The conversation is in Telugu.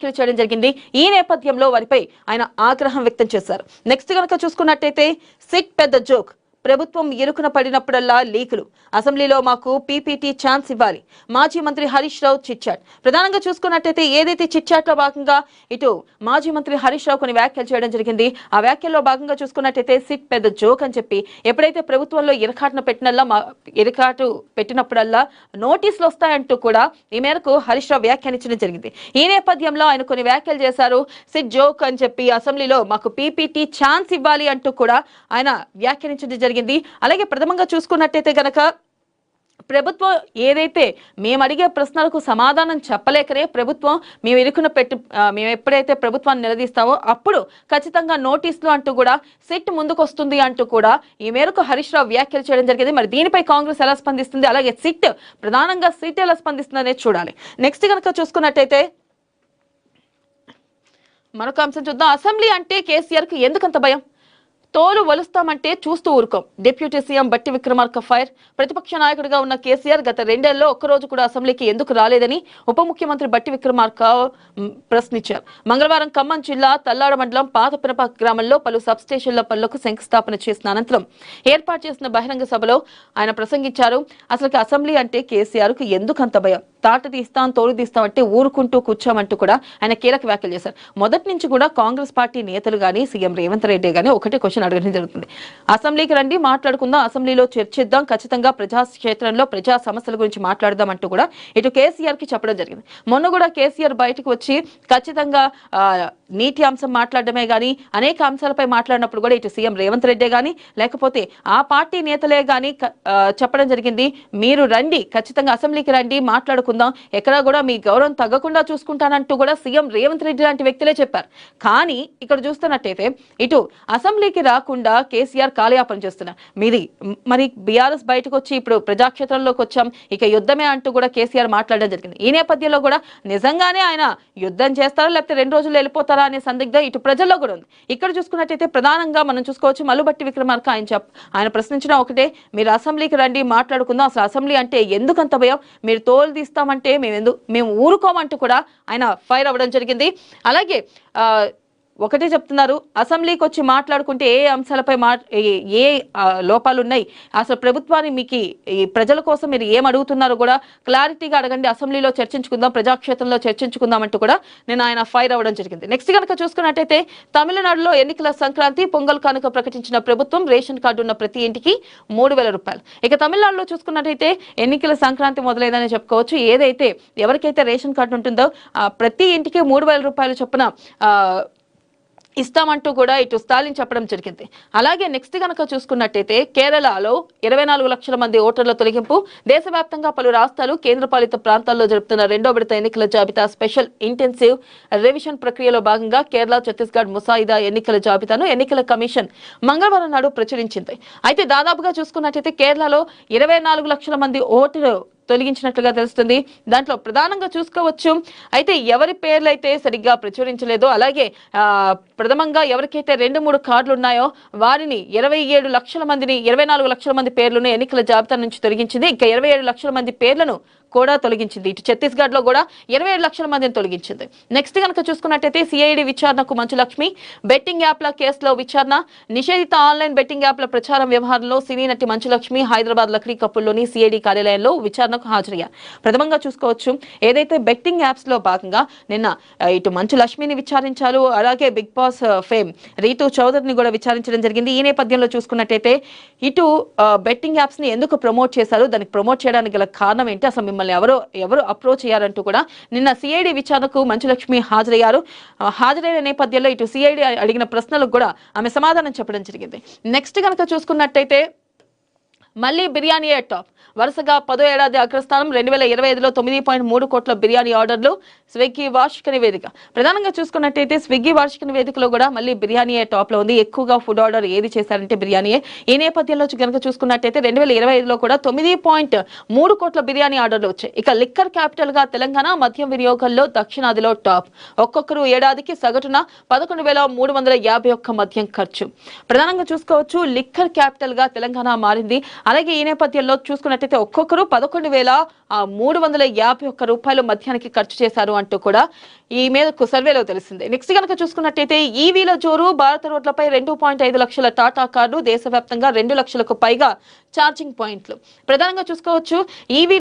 వ్యాఖ్యలు చేయడం జరిగింది. ఈ నేపథ్యంలో వారిపై ఆయన ఆగ్రహం వ్యక్తం చేశారు. నెక్స్ట్ కనుక చూసుకున్నట్టయితే సిట్ పెద్ద జోక్, ప్రభుత్వం ఇరుకున పడినప్పుడల్లా లీకులు, అసెంబ్లీలో మాకు పీపీటీ ఛాన్స్ ఇవ్వాలి, మాజీ మంత్రి హరీష్ రావు చిట్చాట్. ప్రధానంగా చూసుకున్నట్టయితే ఏదైతే చిట్చాట్ లో భాగంగా ఇటు మాజీ మంత్రి హరీష్ రావు కొన్ని వ్యాఖ్యలు చేయడం జరిగింది. ఆ వ్యాఖ్యల్లో భాగంగా చూసుకున్నట్టయితే సిట్ పెద్ద జోక్ అని చెప్పి ఎప్పుడైతే ప్రభుత్వంలో ఇరకాటు పెట్టినప్పుడల్లా నోటీసులు వస్తాయంటూ కూడా ఈ మేరకు హరీష్ రావు వ్యాఖ్యానించడం జరిగింది. ఈ నేపథ్యంలో ఆయన కొన్ని వ్యాఖ్యలు చేశారు. సిట్ జోక్ అని చెప్పి అసెంబ్లీలో మాకు పీపీటీ ఛాన్స్ ఇవ్వాలి అంటూ కూడా ఆయన వ్యాఖ్యానించడం జరిగింది. అలాగే ప్రథమంగా చూసుకున్నట్టయితే గనక ప్రభుత్వం ఏదైతే మేము అడిగే ప్రశ్నలకు సమాధానం చెప్పలేకనే ప్రభుత్వం మేము ఎప్పుడైతే ప్రభుత్వాన్ని నిలదీస్తామో అప్పుడు ఖచ్చితంగా నోటీసులు అంటూ కూడా సిట్ ముందుకు వస్తుంది అంటూ కూడా ఈ మేరకు హరీష్ రావు వ్యాఖ్యలు చేయడం జరిగింది. మరి దీనిపై కాంగ్రెస్ ఎలా స్పందిస్తుంది, అలాగే ప్రధానంగా సిట్ ఎలా స్పందిస్తుంది అనేది చూడాలి. నెక్స్ట్ కనుక చూసుకున్నట్టయితే మరొక అంశం చూద్దాం. అసెంబ్లీ అంటే కేసీఆర్ కు ఎందుకంత భయం? తోలు వలుస్తామంటే చూస్తూ ఊరుకోం, డిప్యూటీ సీఎం బట్టి విక్రమార్క ఫైర్. ప్రతిపక్ష నాయకుడిగా ఉన్న కేసీఆర్ గత 2 ఏళ్లలో ఒక్కరోజు కూడా అసెంబ్లీకి ఎందుకు రాలేదని ఉప ముఖ్యమంత్రి బట్టి విక్రమార్క ప్రశ్నించారు. మంగళవారం ఖమ్మం జిల్లా తల్లాడ మండలం పాత పినపాక గ్రామంలో పలు సబ్స్టేషన్ల పనులకు శంకుస్థాపన చేసిన అనంతరం ఏర్పాటు చేసిన బహిరంగ సభలో ఆయన ప్రసంగించారు. అసలు అసెంబ్లీ అంటే కేసీఆర్ కు ఎందుకంత భయం? తాట తీస్తాం, తోడు తీస్తాం అంటే ఊరుకుంటూ కూర్చోమంటూ కూడా ఆయన కీలక వ్యాఖ్యలు చేశారు. మొదటి నుంచి కూడా కాంగ్రెస్ పార్టీ నేతలు గానీ సీఎం రేవంత్ రెడ్డి గానీ ఒకటే క్వశ్చన్ అడగడం జరుగుతుంది. అసెంబ్లీకి రండి, మాట్లాడుకుందాం, అసెంబ్లీలో చర్చిద్దాం, ఖచ్చితంగా ప్రజాక్షేత్రంలో ప్రజా సమస్యల గురించి మాట్లాడదాం అంటూ కూడా ఇటు కేసీఆర్ కి చెప్పడం జరిగింది. మొన్న కూడా కేసీఆర్ బయటకు వచ్చి ఖచ్చితంగా నీటి అంశం మాట్లాడడమే గానీ అనేక అంశాలపై మాట్లాడినప్పుడు కూడా ఇటు సీఎం రేవంత్ రెడ్డి గానీ లేకపోతే ఆ పార్టీ నేతలే గానీ చెప్పడం జరిగింది, మీరు రండి, ఖచ్చితంగా అసెంబ్లీకి రండి, మాట్లాడుకుందాం, ఎక్కడా కూడా మీ గౌరవం తగ్గకుండా చూసుకుంటానంటూ కూడా సీఎం రేవంత్ రెడ్డి లాంటి వ్యక్తులే చెప్పారు. కానీ ఇక్కడ చూస్తున్నట్టయితే ఇటు అసెంబ్లీకి రాకుండా కేసీఆర్ కాలయాపన చేస్తున్నారు. మరి బీఆర్ఎస్ బయటకు వచ్చి ఇప్పుడు ప్రజాక్షేత్రంలోకి వచ్చాం, ఇక యుద్ధమే అంటూ కూడా కేసీఆర్ మాట్లాడడం జరిగింది. ఈ నేపథ్యంలో కూడా నిజంగానే ఆయన యుద్ధం చేస్తారా లేకపోతే 2 రోజుల్లో వెళ్ళిపోతారా అనే సందిగ్ధ ఇటు ప్రజల్లో కూడా ఉంది. ఇక్కడ చూసుకున్నట్టయితే ప్రధానంగా మనం చూసుకోవచ్చు మల్లుబట్టి విక్రమార్క ఆయన ప్రశ్నించడం ఒకటే, మీరు అసెంబ్లీకి రండి, మాట్లాడుకుందాం, అసలు అసెంబ్లీ అంటే ఎందుకంత భయం? మీరు తోలు తీస్తామంటే మేము ఊరుకోమంటూ కూడా ఆయన ఫైర్ అవ్వడం జరిగింది. అలాగే ఒకటే చెప్తున్నారు, అసెంబ్లీకి వచ్చి మాట్లాడుకుంటే ఏ అంశాలపై ఏ లోపాలు ఉన్నాయి, అసలు ప్రభుత్వాన్ని మీకు ఈ ప్రజల కోసం మీరు ఏం అడుగుతున్నారో కూడా క్లారిటీగా అడగండి, అసెంబ్లీలో చర్చించుకుందాం, ప్రజాక్షేత్రంలో చర్చించుకుందాం అంటూ కూడా ఆయన ఫైర్ అవ్వడం జరిగింది. నెక్స్ట్ కనుక చూసుకున్నట్టయితే తమిళనాడులో ఎన్నికల సంక్రాంతి పొంగల్ కానుక ప్రకటించిన ప్రభుత్వం రేషన్ కార్డు ఉన్న ప్రతి ఇంటికి 3,000 రూపాయలు. ఇక తమిళనాడులో చూసుకున్నట్టయితే ఎన్నికల సంక్రాంతి మొదలైందని చెప్పుకోవచ్చు. ఏదైతే ఎవరికైతే రేషన్ కార్డు ఉంటుందో ప్రతి ఇంటికి 3,000 రూపాయలు చొప్పున ఇస్తామంటూ కూడా ఇటు స్టాలిన్ చెప్పడం జరిగింది. అలాగే నెక్స్ట్ కనుక చూసుకున్నట్టయితే కేరళలో 24 లక్షల మంది ఓటర్ల తొలగింపు. దేశవ్యాప్తంగా పలు రాష్ట్రాలు కేంద్రపాలిత ప్రాంతాల్లో జరుపుతున్న 2వ విడత ఎన్నికల జాబితా స్పెషల్ ఇంటెన్సివ్ రివిజన్ ప్రక్రియలో భాగంగా కేరళ, ఛత్తీస్గఢ్ ముసాయిదా ఎన్నికల జాబితాను ఎన్నికల కమిషన్ మంగళవారం నాడు ప్రచురించింది. అయితే దాదాపుగా చూసుకున్నట్టయితే కేరళలో 24 లక్షల మంది ఓటర్లు తొలగించినట్లుగా తెలుస్తుంది. దాంట్లో ప్రధానంగా చూసుకోవచ్చు అయితే ఎవరి పేర్లు అయితే సరిగ్గా ప్రచురించలేదో, అలాగే ప్రథమంగా ఎవరికైతే 2-3 కార్డులు ఉన్నాయో వారిని 24 లక్షల మంది పేర్లను ఎన్నికల జాబితా నుంచి తొలగించింది. ఇంకా 27 లక్షల మంది పేర్లను కూడా తొలగించింది. ఇటు ఛత్తీస్గఢ్ లో కూడా 27 లక్షల మందిని తొలగించింది. నెక్స్ట్ కనుక చూసుకున్నట్టయితే సిఐడి విచారణకు మంచులక్ష్మి. బెట్టింగ్ యాప్ల కేసులో విచారణ. నిషేధిత ఆన్లైన్ బెట్టింగ్ యాప్ల ప్రచారం వ్యవహారంలో సినీ నటి మంచులక్ష్మి హైదరాబాద్ లక్డీ కప్పుల్లోని సిఐడి కార్యాలయంలో విచారణకు హాజరయ్యారు. ప్రథమంగా చూసుకోవచ్చు ఏదైతే బెట్టింగ్ యాప్స్ లో భాగంగా నిన్న ఇటు మంచులక్ష్మిని విచారించారు, అలాగే బిగ్ బాస్ ఫేమ్ రీతూ చౌదరిని కూడా విచారించడం జరిగింది. ఈ నేపథ్యంలో చూసుకున్నట్టయితే ఇటు బెట్టింగ్ యాప్స్ ని ఎందుకు ప్రమోట్ చేశారు, దానికి ప్రమోట్ చేయడానికి గల కారణం ఏంటి, అసలు మిమ్మల్ని ఎవరు అప్రోచ్ చేయారంటూ కూడా నిన్న సిఐడి విచారణకు మంచులక్ష్మి హాజరైన నేపథ్యంలో ఇటు సిఐడి అడిగిన ప్రశ్నలకు కూడా ఆమె సమాధానం చెప్పడం జరిగింది. నెక్స్ట్ కనుక చూసుకున్నట్టయితే మళ్ళీ బిర్యానీ టాప్. వరుసగా 10వ ఏడాది అగ్రస్థానం. 2025లో 9.3 కోట్ల బిర్యానీ ఆర్డర్లు. స్విగ్గీ వార్షిక నివేదిక. ప్రధానంగా చూసుకున్నట్టయితే స్విగ్గీ వార్షిక నివేదికలో కూడా మళ్ళీ బిర్యానీ టాప్ లో ఉంది. ఎక్కువగా ఫుడ్ ఆర్డర్ ఏది చేశారంటే బిర్యానీయే. ఈ నేపథ్యంలో కనుక చూసుకున్నట్టయితే 2025లో కూడా 9.3 కోట్ల బిర్యానీ ఆర్డర్లు వచ్చాయి. ఇక లిక్కర్ క్యాపిటల్ గా తెలంగాణ. మద్యం వినియోగంలో దక్షిణాదిలో టాప్. ఒక్కొక్కరు ఏడాదికి సగటున 11,351 మద్యం ఖర్చు. ప్రధానంగా చూసుకోవచ్చు లిక్కర్ క్యాపిటల్ గా తెలంగాణ మారింది. అలాగే ఈ నేపథ్యంలో చూసుకున్నట్టు చూసుకున్నట్టయితే ఒక్కొక్కరు 11,351 రూపాయలు మద్యానికి ఖర్చు చేశారు అంటూ కూడా ఈ మేరకు సర్వేలో తెలిసిందే. నెక్స్ట్ కనుక చూసుకున్నట్టయితే ఈవీల జోరు, భారత రోడ్లపై 2.5 లక్షల టాటా కార్లు, దేశవ్యాప్తంగా 2 లక్షలకు పైగా ఛార్జింగ్ పాయింట్లు. ప్రధానంగా చూసుకోవచ్చు ఈవీ